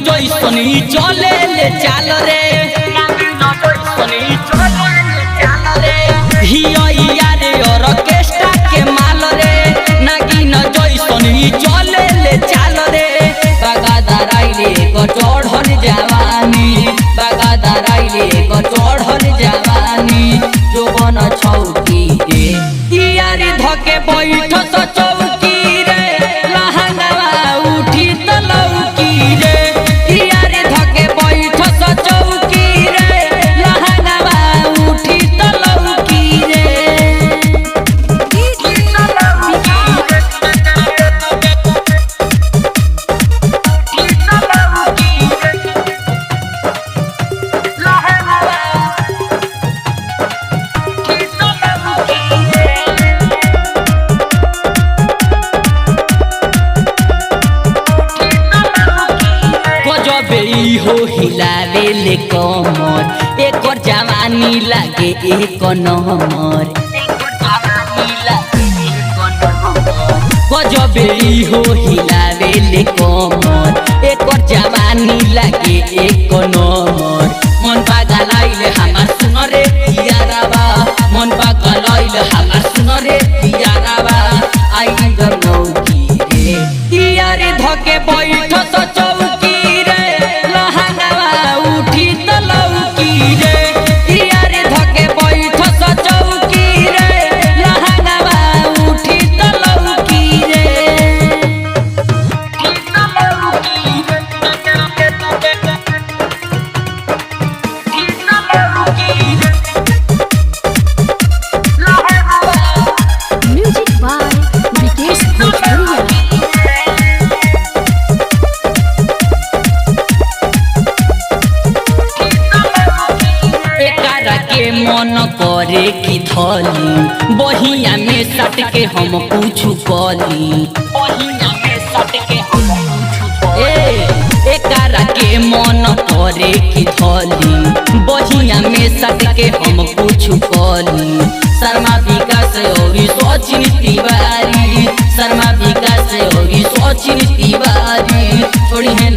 जैसनी चले ले चाल रे हिया रे ऑर्केस्ट्रा के माल रे नागिन जैसनी चले ले चाल रे बागादार आइले को चढ़ल जवानी बागादार आइले को चढ़ल जवानी जोबन छौकी रे हिया रे धके बैठ तो चौकी रे लहंगवा उठी त लौकी रे हिया रे धके बैठ तो चौकी रे लहंगवा उठी त लौकी रे हो हिलावे ले कमर एक जवानी लागे एक नंबर गजबे हो हिलावे ले कमर एक जवानी लागे एक नंबर मन पागल आइले हमार सुन रे याराबा मन पागल आइले हमार सुन रे याराबा आई गनौकी रे यारे धके बैठ तो चौकी मन करे की धली बहिया में सट के हम कुछ कली बहिया में सट के हम एकरा के मन करे की धली बहिया में सट के हम कुछ कली शर्मा विकास होगी सचिन तिवारी शर्मा विकास होगी सचिन तिवारी छोड़ी है